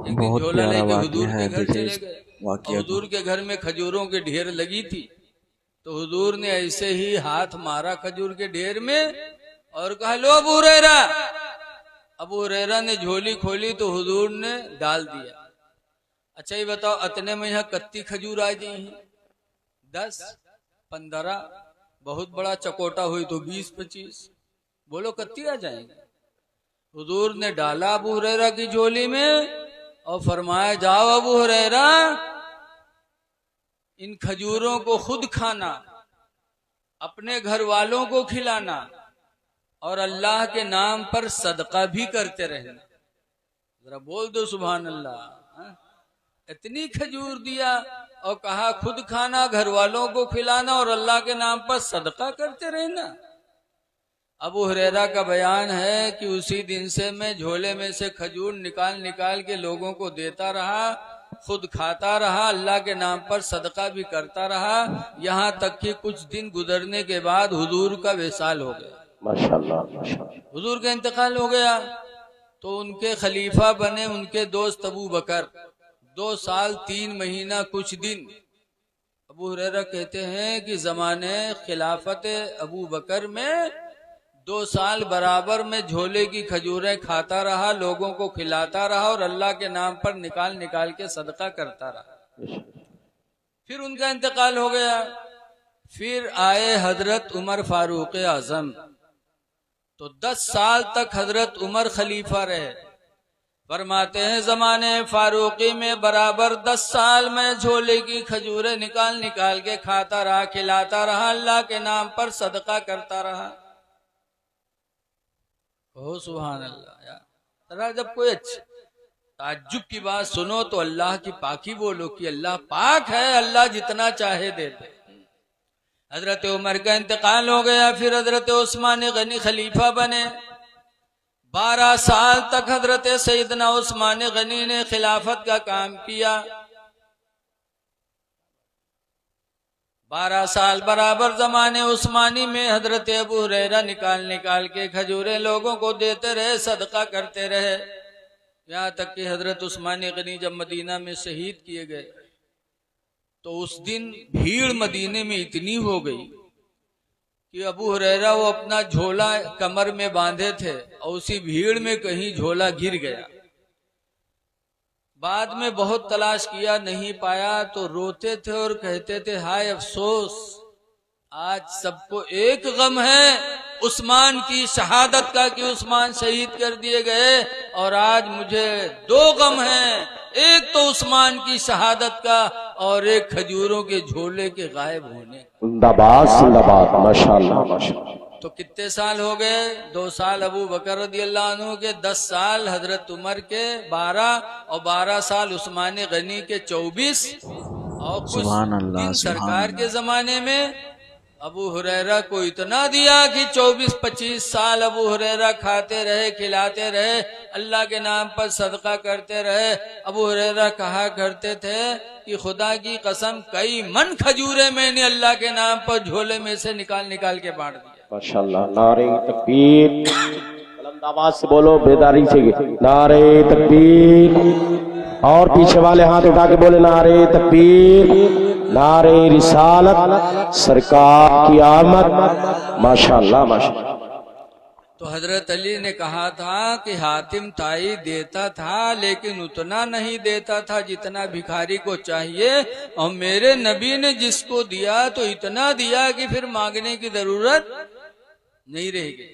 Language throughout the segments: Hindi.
एक दिन झोला लेके हुजूर के घर चले गए और वाकया हुजूर के घर में खजूरों के ढेर लगी थी। तो हुजूर ने ऐसे ही हाथ मारा खजूर के ढेर में और कहा, लो अबू हुरैरा। अबू हुरैरा ने झोली खोली तो हुजूर ने डाल दिया। अच्छा ये बताओ, अतने में यहाँ कत्ती खजूर आ गई हैं? 10, 15, बहुत बड़ा चकोटा हुई तो 20, 25, बोलो कत्ती आ जाएंगे। हुजूर ने डाला अबू हुरैरा की झोली में और फरमाया, जाओ अबू हुरैरा, इन खजूरों को खुद खाना, अपने घर वालों को खिलाना और अल्लाह के नाम पर सदका भी करते रहना। जरा बोल दो सुभान अल्लाह। इतनी खजूर दिया और कहा खुद खाना, घर वालों को खिलाना और अल्लाह के नाम पर सदका करते रहना। अबू हुरैरा का बयान है कि उसी दिन से मैं झोले में से खजूर निकाल निकाल के लोगों को देता रहा, खुद खाता रहा, अल्लाह के नाम पर सदका भी करता रहा, यहाँ तक कि कुछ दिन गुजरने के बाद हुजूर का विसाल हो गया। माशाल्लाह माशाल्लाह। हुजूर का इंतकाल हो गया तो उनके खलीफा बने उनके दोस्त अबू बकर। 2 साल 3 महीना कुछ दिन। अबू हुरैरा कहते हैं कि जमाने खिलाफत अबू बकर में 2 साल बराबर में झोले की खजूरें खाता रहा, लोगों को खिलाता रहा और अल्लाह के नाम पर निकाल निकाल के सदका करता रहा। फिर उनका इंतकाल हो गया। फिर आए हजरत उमर फारूक आजम। तो 10 साल तक हजरत उमर खलीफा रहे। फरमाते हैं जमाने फारूकी में बराबर 10 साल में झोले की खजूरें निकाल निकाल के खाता रहा, खिलाता रहा, अल्लाह के नाम पर सदका करता रहा। ओ सुभान अल्लाह यार। जरा जब कोई अच्छी ताज्जुब की बात सुनो तो अल्लाह की पाकी बोलो कि अल्लाह पाक है, अल्लाह जितना चाहे दे दे। हजरत उमर का इंतकाल हो गया। फिर हजरत उस्मान गनी खलीफा बने। 12 साल तक हजरत सैयदना उस्मान गनी ने खिलाफत का काम किया। 12 साल बराबर जमाने उस्मानी में हजरत अबू हुरैरा निकाल निकाल के खजूरें लोगों को देते रहे, सदका करते रहे। यहाँ तक कि हजरत उस्मान गनी जब मदीना में शहीद किए गए तो उस दिन भीड़ मदीने में इतनी हो गई कि अबू हुरैरा वो अपना झोला कमर में बांधे थे और उसी भीड़ में कहीं झोला गिर गया। बाद में बहुत तलाश किया, नहीं पाया तो रोते थे और कहते थे, हाय अफसोस, आज सबको एक गम है उस्मान की शहादत का कि उस्मान शहीद कर दिए गए, और आज मुझे 2 गम हैं, एक तो उस्मान की शहादत का और एक खजूरों के झोले के गायब होने। जिंदाबाद जिंदाबाद माशाल्लाह माशाल्लाह। तो कितने साल हो गए? 2 साल अबू बकर रदियल्लाहु अन्हु के, 10 साल हजरत उमर के 12 और 12 साल उस्मान गनी के 24 और कुछ दिन सरकार के जमाने में अबू हुरैरा को इतना दिया कि 24-25 साल अबू हुरैरा खाते रहे, खिलाते रहे, अल्लाह के नाम पर सदका करते रहे। अबू हुरैरा कहा करते थे कि खुदा की कसम कई मन खजूरे मैंने अल्लाह के नाम पर झोले में से निकाल निकाल के बांट दिया। माशाल्लाह। नारे तकबीर, बुलंद आवाज से बोलो, बेदारी से। नारे तकबीर। और पीछे वाले हाथ उठा के बोले, नारे तकबीर, नारे रिसालत, सरकार की आमद। माशाल्लाह माशाल्लाह। तो हजरत अली ने कहा था कि हातिम ताई देता था लेकिन उतना नहीं देता था जितना भिखारी को चाहिए, और मेरे नबी ने जिसको दिया तो इतना दिया कि फिर मांगने की जरूरत नहीं रहेगी।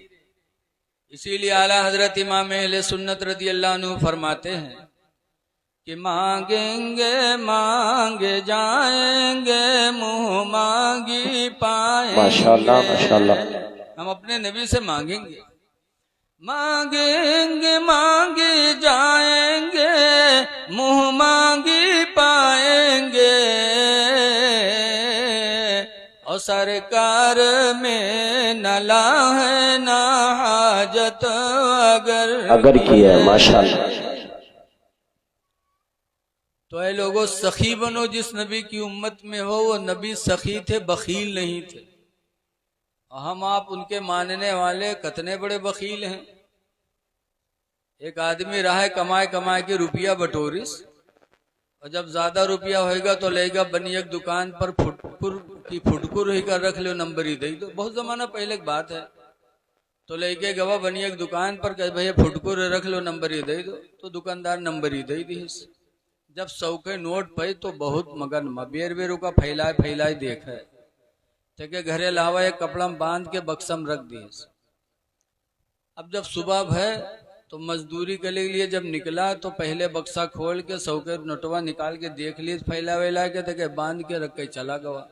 इसीलिए आला हजरत इमाम अहले सुन्नत रदियल्लाहु अन्हु फरमाते हैं कि मांगेंगे मांगे जाएंगे, मुंह मांगी पाएंगे। माशाल्लाह माशाल्लाह। हम अपने नबी से मांगेंगे, मांगेंगे मांगे जाएंगे, मुंह मांगी पाएंगे, और सरकार में नला है ना हाजत अगर की है। माशाल्लाह। तो ऐ लोगों सखी बनो, जिस नबी की उम्मत में हो वो नबी सखी थे, बखील नहीं थे। हम आप उनके मानने वाले कितने बड़े बखील हैं। एक आदमी रहा कमाए कमाए के रुपया बटोरिस, और जब ज्यादा रुपया होएगा तो लेगा बनी एक दुकान पर फुटकुर ही कर रख लो, नंबर ही दे दो। बहुत जमाना पहले की बात है। तो लेके गवा बनी एक दुकान पर कहे भैया फुटकुर रख लो, नंबर ही दे दो। तो दुकानदार नंबर ही दे दी। जब 100 के नोट पे तो बहुत मगन बेर बेरू का फैलाए फैलाए देखे, के घरे लावा एक कपड़ा में बांध के बक्सम रख दिए। अब जब सुबह भय तो मजदूरी के लिए जब निकला तो पहले बक्सा खोल के 100 के नोटवा निकाल के देख लिए, फैला वैला के तके बांध के रख के चला गवा।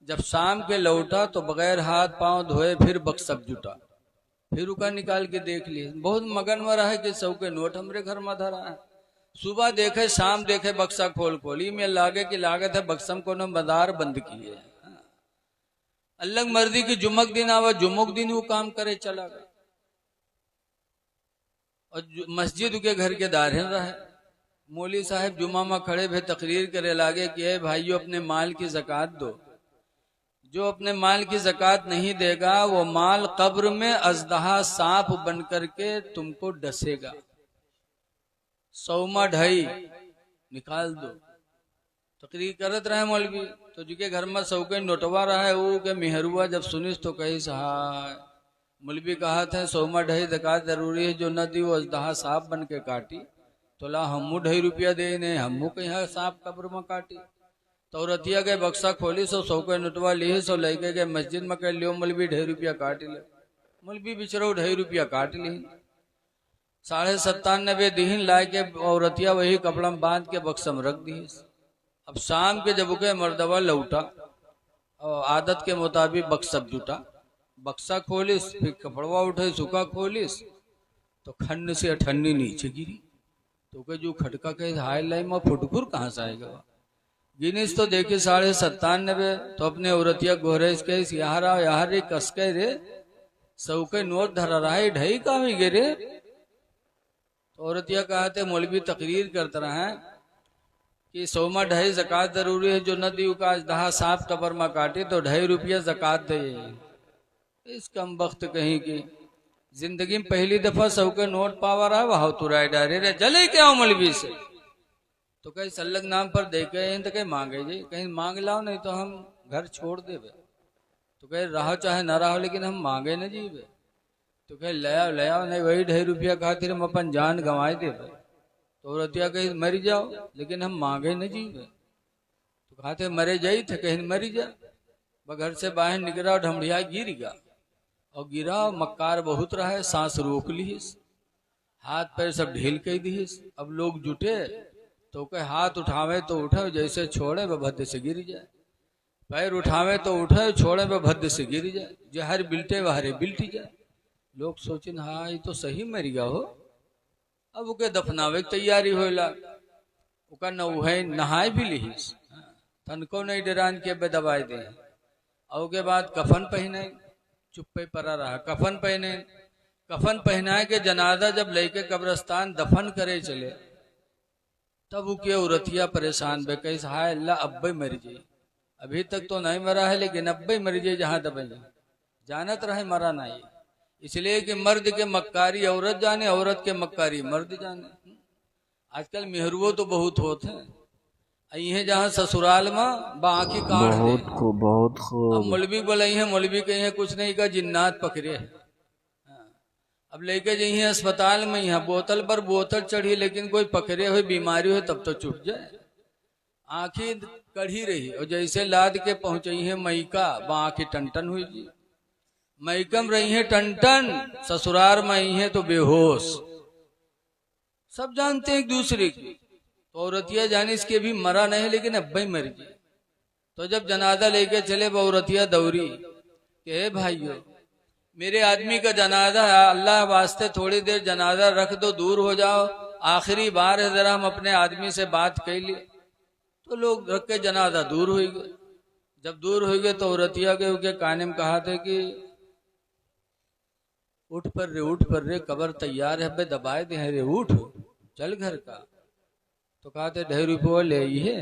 जब शाम के लौटा तो बगैर हाथ पांव धोए फिर बक्सक जुटा, फिर उका निकाल के देख लिए। बहुत मगन में रहा कि 100 के नोट हमरे घर में धरा है। सुबह देखे शाम देखे बक्सा खोल खोली में लागे कि लागत है बक्सम को मदार बंद किए। अल्लाह मर्जी की जुमक दिन आवा, जुमक दिन वो काम करे चला गया। और मस्जिद के घर के दारहन रहे। मौली साहब जुमा में खड़े भे तकरीर करे लागे कि ए भाइयों अपने माल की ज़कात दो। जो अपने माल की ज़कात नहीं देगा वो माल कब्र में अजदहा सांप बन करके तुमको डसेगा। 100 ढाई निकाल दो। तकरीर करत रहे मौलवी। तो जिके घर में 100 के नोटवा रहा वो के मेहरुआ जब सुनिस तो कही सहाय मौलवी कहा था 100 ढाई ज़कात जरूरी है, जो न दी वो अजदहा सांप बन के काटी। तो ला हमू 2.5 रुपया दे ने हमू कहीं सांप कब्र में काटी। तो रतिया गए बक्सा खोली 100 के नोटवा लिए सो लेके गए मस्जिद में कह लियो मौलवी 2.5 रुपया काट ले। मौलवी बिचरो 2.5 रुपया काट ली। 97.5 दीन ला के औरतिया वही कपड़ा में बांध के बक्सम रख दी। अब शाम के जब के मर्दवा लौटा और आदत के मुताबिक बक्सा जुटा, बक्सा खोलिस फिर कपड़वा उठे सूखा खोलिस तो खन्न से अठन्नी नीचे गिरी। तो के जो खटका के हाय लाई में फुटकुर कहाँ से आएगा। गिनीस तो देखी 97.5। तो अपने औरतिया गोहरेस के यहाँ रे कस के रे 100 के नोट धरा रहा है ढाई का भी गिरे। तो औरतिया कहते मौलवी तकरीर करता रहा है कि 100 ढाई ज़कात जरूरी है, जो न दी का अजदहा सांप कब्र में काटे तो 2.5 रुपया ज़कात दे। इस कम वक्त कहीं की जिंदगी में पहली दफा 100 के नोट पावा रहा वहां तुराए डारे रे जले क्या मौलवी से। तो कहीं सल्लग नाम पर देखे तो कहीं मांगे जी, कहीं मांग लाओ नहीं तो हम घर छोड़ देवे। तो कहीं रहो चाहे न रहो लेकिन हम मांगे न जीवे। तो कहीं ले आओ नहीं वही 2.5 रुपया खातिर हम अपन जान गंवाए देवे। तो औरतिया कहीं मर जाओ लेकिन हम मांगे न जीवे। तो कहते मरे जाई थे कहीं मरी जा। घर से बाहर निकला ढमढ़िया गिर गया और गिरा मक्कार बहुत रहा है, सांस रोक ली, हाथ पैर सब ढील कर दी। अब लोग जुटे तो कहे हाथ उठावे तो उठे, जैसे छोड़े वह भद्द से गिर जाए। पैर उठावे तो उठे, छोड़े वह भद्द से गिर जाए। जहर बिल्टे वहरे बिल्टी जाए। लोग सोचे हाँ ये तो सही मर गया हो। अब उके दफनावे की तैयारी होला। उका नहाए भी ली तनको नहीं डरान के बे दबाए दे। और के बाद कफन पहने चुप्पे परा रहा। कफन पहनाए के जनाजा जब लेके कब्रस्तान दफन करे चले तब उके औरतिया परेशान बे कैसे हाय अल्लाह अब्बे मर जाए। अभी तक तो नहीं मरा है लेकिन अब्बे मर जाए जहाँ दबे जानत रहे मरा नहीं। इसलिए कि मर्द के मक्कारी औरत जाने, औरत के मक्कारी मर्द जाने। आजकल मेहरुओ तो बहुत होते हैं। ये जहाँ ससुराल में बाकी काट दे। बहुत खूब। अब मौलवी बोले हैं, मौलवी कही है कुछ नहीं का जिन्नात पकड़े है। अब लेके जाइए अस्पताल में, यहाँ बोतल पर बोतल चढ़ी लेकिन कोई पकड़े हुए बीमारी हो तब तो छूट जाए। आंखें कढ़ी रही और जैसे लाद के पहुंची है मैका बाकी टन हुई जी। मैकम रही है टन, ससुराल में आई है तो बेहोश। सब जानते हैं एक दूसरे की। तो औरतिया जाने इसके भी मरा नहीं लेकिन अब्बे मर गई। तो जब जनाजा लेके चले वो औरतिया दौरी के भाइयों मेरे आदमी का जनाजा है, अल्लाह वास्ते थोड़ी देर जनाजा रख दो, दूर हो जाओ, आखिरी बार है जरा हम अपने आदमी से बात कर लिए। तो लोग रख के जनाजा दूर हो गए। जब दूर हो गए तो औरतिया के काने में कहा थे कि उठ पर रे कबर तैयार है, दबाए दे रे, उठ चल घर का। तो कहा थे 2.5 रुपया ले आई है,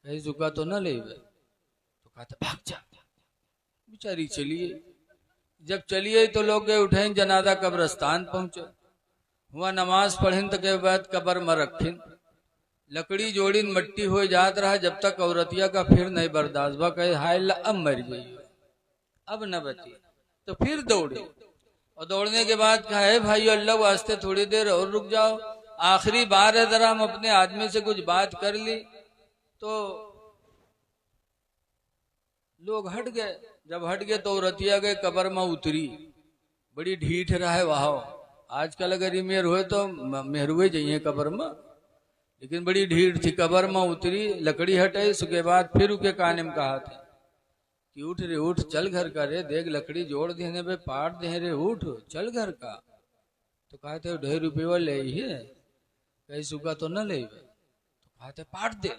कहीं झुका तो न ले। तो कहा था भाग जा। बेचारी चलिए। जब चलिए तो लोग गए उठे जनाजा कब्रस्तान पहुंचे। हुआ नमाज पढ़िन तो के बाद कबर में रखिन, लकड़ी जोड़िन मट्टी हो जात रहा जब तक औरतिया का फिर नहीं बर्दाश्त बा, कहे हाय अब मर गई, अब न बची, तो फिर दौड़े और दौड़ने के बाद कहा है भाई अल्लाह वास्ते थोड़ी देर और रुक जाओ, आखिरी बार है जरा हम अपने आदमी से कुछ बात कर ली। तो लोग हट गए, जब हट गए तो औरतिया गए कबर में उतरी, बड़ी ढीठ रहा है वहां, आजकल अगर ये मेहर हुए तो मेहर हुए जाइए कबर में, लेकिन बड़ी ढीठ थी, कबर में उतरी, लकड़ी हटाई, उसके बाद फिर उनके काने में कहा था कि उठ रे उठ, चल घर का रे, देख लकड़ी जोड़ देने पे पाट दे रे, उठ चल घर का। तो कहा थे 2.5 रुपये ले है, कहीं सुखा तो न ले, तो कहा थे पाट दे,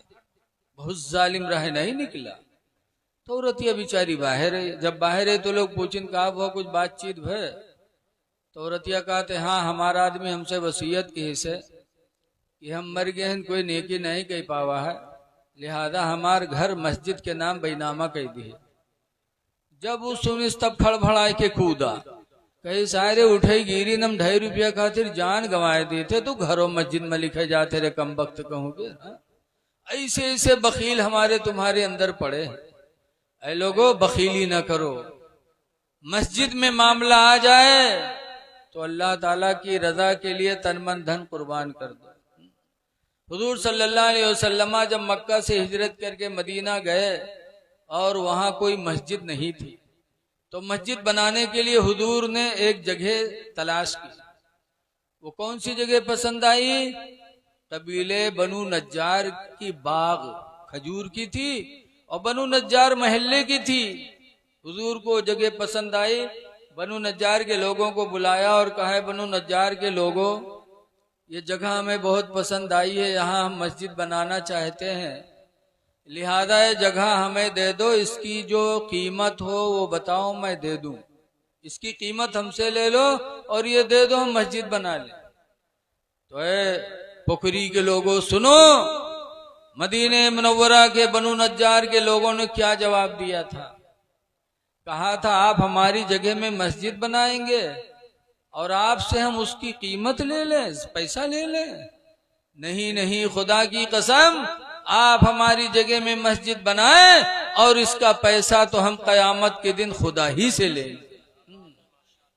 बहुत जालिम रहे नहीं निकला। तो औरतिया बेचारी बाहर है, जब बाहर है तो लोग पूछिन कहा वो कुछ बातचीत भय, तो औरतिया कहते हाँ हमारा आदमी हमसे वसीयत की हिस्से कि हम मर गए हैं, कोई नेकी नहीं कह पावा है, लिहाजा हमार घर मस्जिद के नाम बैनामा कह दिए। जब वो सुनिस तब फड़फड़ाए के कूदा, कई सारे उठे गिरी, नम 2.5 रुपया खातिर जान गंवाए दी थे, तो घरों मस्जिद में लिखे जाते रे कम वक्त कहूँगे, ऐसे ऐसे बकील हमारे तुम्हारे अंदर पड़े हैं। ऐ लोगों बखीली न करो, मस्जिद में मामला आ जाए तो अल्लाह ताला की रजा के लिए तन मन धन कुर्बान कर दो। हुजूर सल्लल्लाहु अलैहि वसल्लम जब मक्का से हिजरत करके मदीना गए और वहां कोई मस्जिद नहीं थी, तो मस्जिद बनाने के लिए हुजूर ने एक जगह तलाश की। वो कौन सी जगह पसंद आई? कबीले बनु नज्जार की बाग खजूर की थी और बनु नज्जार महल्ले की थी। हुजूर को जगह पसंद आई, बनु नज्जार के लोगों को बुलाया और कहा बनु नज्जार के लोगों, ये जगह हमें बहुत पसंद आई है, यहाँ हम मस्जिद बनाना चाहते हैं, लिहाजा ये जगह हमें दे दो, इसकी जो कीमत हो वो बताओ मैं दे दूं, इसकी कीमत हमसे ले लो और ये दे दो हम मस्जिद बना लें। तो पोखरी के लोगों सुनो, मदीने मुनव्वरा के बनु नज्जार के लोगों ने क्या जवाब दिया था? कहा था आप हमारी जगह में मस्जिद बनाएंगे और आपसे हम उसकी कीमत ले लें, पैसा ले लें? नहीं नहीं, खुदा की कसम, आप हमारी जगह में मस्जिद बनाएं और इसका पैसा तो हम कयामत के दिन खुदा ही से लेंगे,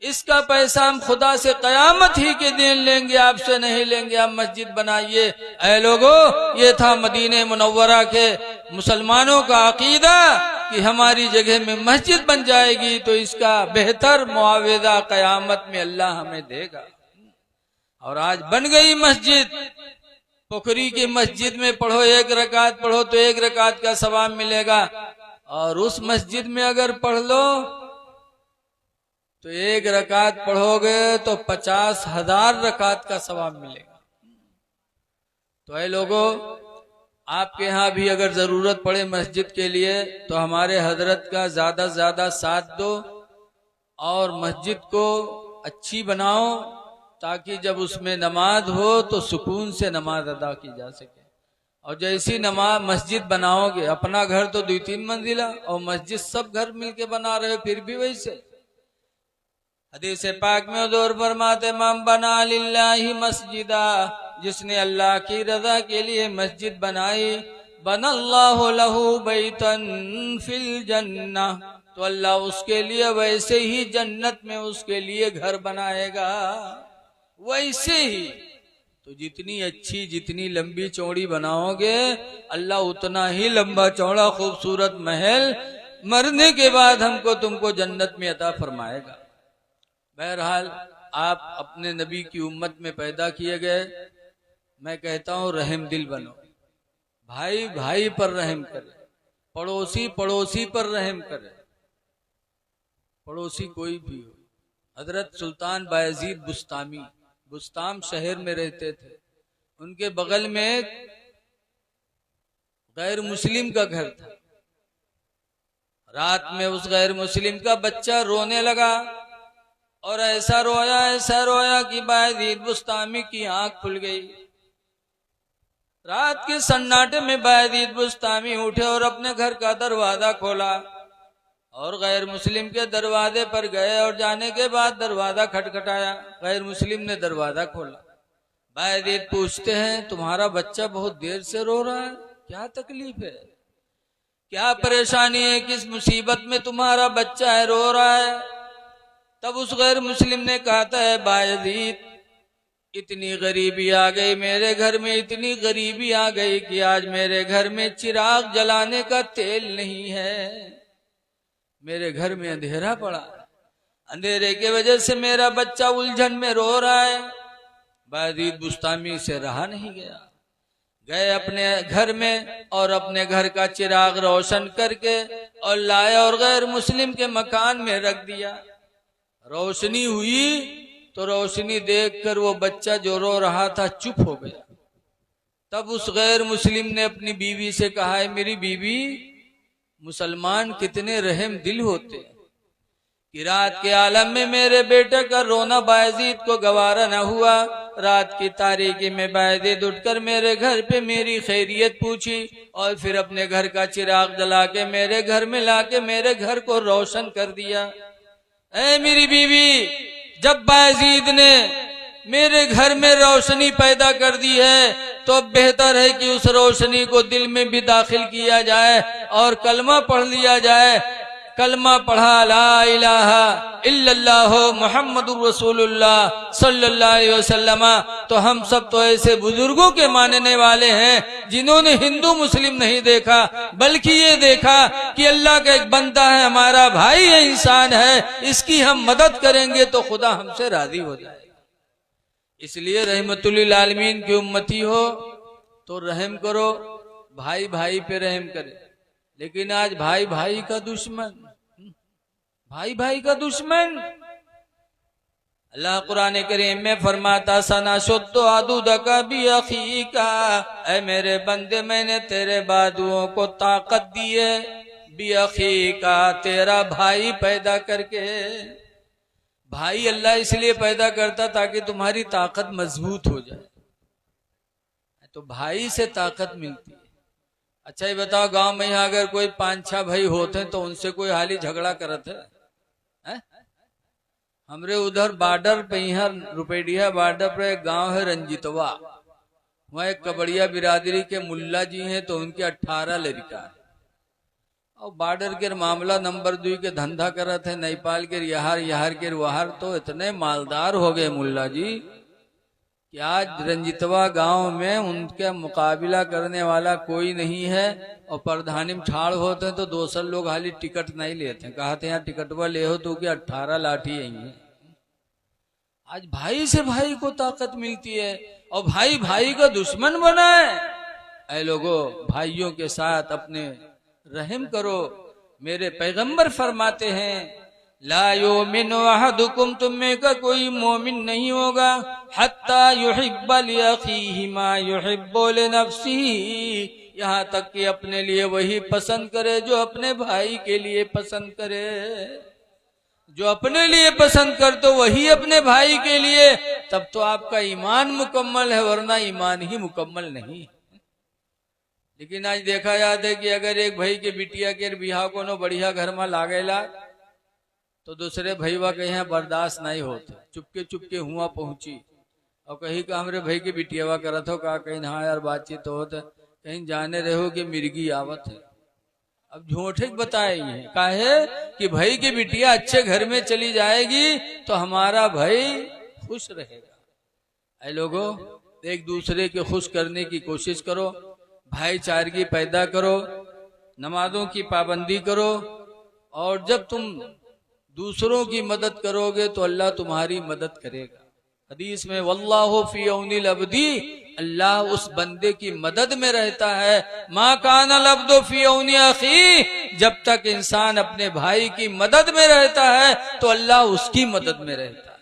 इसका पैसा हम खुदा से कयामत ही के दिन लेंगे, आपसे नहीं लेंगे, आप मस्जिद बनाइए। ऐ लोगों, ये था मदीने मुनव्वरा के मुसलमानों का अकीदा कि हमारी जगह में मस्जिद बन जाएगी तो इसका बेहतर मुआवजा कयामत में अल्लाह हमें देगा। और आज बन गई मस्जिद। पोखरी की मस्जिद में पढ़ो, 1 रकात पढ़ो तो 1 रकात का सवाब मिलेगा, और उस मस्जिद में अगर पढ़ लो तो 1 रकात पढ़ोगे तो 50,000 रकात का सवाब मिलेगा। तो ऐ लोगों, आपके यहाँ भी अगर जरूरत पड़े मस्जिद के लिए तो हमारे हजरत का ज्यादा से ज्यादा साथ दो और मस्जिद को अच्छी बनाओ, ताकि जब उसमें नमाज हो तो सुकून से नमाज अदा की जा सके। और जैसी नमाज मस्जिद बनाओगे, अपना घर तो 2-3 मंजिला और मस्जिद सब घर मिलके बना रहे हो, फिर भी वैसे। हदीस पाक में हुजूर फरमाते मन बना लिल्लाहि मस्जिदा, जिसने अल्लाह की रजा के लिए मस्जिद बनाई, बनल्लाहु लहू बैतन फिल जन्नह, तो अल्लाह उसके लिए वैसे ही जन्नत में उसके लिए घर बनाएगा। वैसे ही तो जितनी अच्छी जितनी लंबी चौड़ी बनाओगे, अल्लाह उतना ही लंबा चौड़ा खूबसूरत महल मरने के बाद हमको तुमको जन्नत में अता फरमाएगा। बहरहाल आप अपने नबी की उम्मत में पैदा किए गए, मैं कहता हूँ रहम दिल बनो, भाई भाई पर रहम करे, पड़ोसी पड़ोसी पर रहम करे, पड़ोसी कोई भी हो। हजरत सुल्तान बायजीद बुस्तामी बुस्ताम शहर में रहते थे, उनके बगल में गैर मुस्लिम का घर था। रात में उस गैर मुस्लिम का बच्चा रोने लगा और ऐसा रोया कि बायजीद बुस्तामी की आंख खुल गई। रात के सन्नाटे में बायजीद बुस्तामी उठे और अपने घर का दरवाजा खोला और गैर मुस्लिम के दरवाजे पर गए और जाने के बाद दरवाजा खटखटाया। गैर मुस्लिम ने दरवाजा खोला। बायजीद पूछते हैं तुम्हारा बच्चा बहुत देर से रो रहा है, क्या तकलीफ है, क्या परेशानी है, किस मुसीबत में तुम्हारा बच्चा है, रो रहा है। तब उस गैर मुस्लिम ने कहा था बायजीद इतनी गरीबी आ गई मेरे घर में, इतनी गरीबी आ गई कि आज मेरे घर में चिराग जलाने का तेल नहीं है, मेरे घर में अंधेरा पड़ा, अंधेरे की वजह से मेरा बच्चा उलझन में रो रहा है। बायजीद बुस्तामी से रहा नहीं गया, गए अपने घर में और अपने घर का चिराग रोशन करके और लाए और गैर मुस्लिम के मकान में रख दिया। रोशनी हुई तो रोशनी देखकर वो बच्चा जो रो रहा था चुप हो गया। तब उस गैर मुस्लिम ने अपनी बीवी से कहा है मेरी बीवी, मुसलमान कितने रहम दिल होते हैं कि रात के आलम में मेरे बेटे का रोना बायजीद को गवारा न हुआ। रात की तारीकी में बायजीद उठकर मेरे घर पे मेरी खैरियत पूछी और फिर अपने घर का चिराग जला के मेरे घर में लाके मेरे घर को रोशन कर दिया। ऐ मेरी बीवी, जब बायजीद ने मेरे घर में रोशनी पैदा कर दी है तो अब बेहतर है कि उस रोशनी को दिल में भी दाखिल किया जाए और कलमा पढ़ लिया जाए। कलमा पढ़ा ला इलाहा इल्लल्लाह मुहम्मदुर रसूलुल्लाह सल्लल्लाहु अलैहि वसल्लम, तो हम सब तो ऐसे बुजुर्गों के मानने वाले हैं जिन्होंने हिंदू मुस्लिम नहीं देखा बल्कि ये देखा कि अल्लाह का एक बंदा है, हमारा भाई है, इंसान है, इसकी हम मदद करेंगे तो खुदा हमसे राजी हो जाए। इसलिए रहमतुल लिल आलमीन की उम्मती हो तो रहम करो, भाई भाई पे रहम करे। लेकिन आज भाई भाई का दुश्मन, भाई भाई का दुश्मन। अल्लाह कुरान करीम में फरमाता सना शुद्ध आदूदका भी अखीका, ऐ मेरे बंदे मैंने तेरे बाजुओं को ताकत दी है, भी अखीका तेरा भाई पैदा करके। भाई अल्लाह इसलिए पैदा करता ताकि तुम्हारी ताकत मजबूत हो जाए, तो भाई से ताकत मिलती है। अच्छा ये बताओ गांव में यहाँ अगर कोई 5-6 भाई होते हैं तो उनसे कोई हाली झगड़ा करते है? हमरे उधर बॉर्डर पे, यहाँ रुपेडिया बॉर्डर पे एक गांव है रंजितवा, वहाँ एक कबड़िया बिरादरी के मुल्ला जी हैं तो उनके 18 लड़का है और बॉर्डर के मामला नंबर 2 के धंधा करते हैं, नेपाल के यहार के वहार, तो इतने मालदार हो गए मुल्ला जी कि आज रंजितवा गांव में उनका मुकाबला करने वाला कोई नहीं है। और प्रधानी में ठाड़ होते हैं तो दूसरे लोग हाली टिकट नहीं लेते, कहते हैं टिकटवा ले हो तो क्या 18 लाठी है। आज भाई से भाई को ताकत मिलती है और भाई भाई का दुश्मन बना है। ऐ लोगों, भाइयों के साथ अपने रहम करो। मेरे पैगंबर फरमाते हैं ला युमिनु अहदुकुम, तुम में का कोई मोमिन नहीं होगा हत्ता युहिब्बा लिअखीहि मा युहिब्बु लिनफ्सिही, यहाँ तक कि अपने लिए वही पसंद करे जो अपने भाई के लिए पसंद करे। जो अपने लिए पसंद कर तो वही अपने भाई के लिए, तब तो आपका ईमान मुकम्मल है, वरना ईमान ही मुकम्मल नहीं। लेकिन आज देखा जाता है कि अगर एक भाई के बिटिया के बिहाव को नो बढ़िया घर में लागेला तो दूसरे भईवा के यहाँ बर्दाश्त नहीं होते, चुपके चुपके हुआ पहुंची और कहीं का हमरे भाई के बिटियावा करत हो का, कहीं हाँ यार बातचीत होत, कहीं जाने रहो कि मिर्गी आवत है। अब झूठे बताए हैं काहे कि भाई की बिटिया अच्छे घर में चली जाएगी तो हमारा भाई खुश रहेगा। ऐ लोगों, एक दूसरे के खुश करने की कोशिश करो, भाईचारगी पैदा करो, नमाजों की पाबंदी करो, और जब तुम दूसरों की मदद करोगे तो अल्लाह तुम्हारी मदद करेगा। हदीस में वल्लाहु फी औनिल अब्दी, अल्लाह उस बंदे की मदद में रहता है। मा कानल अब्दु फी औनि अखी, जब तक इंसान अपने भाई की मदद में रहता है तो अल्लाह उसकी मदद में रहता है।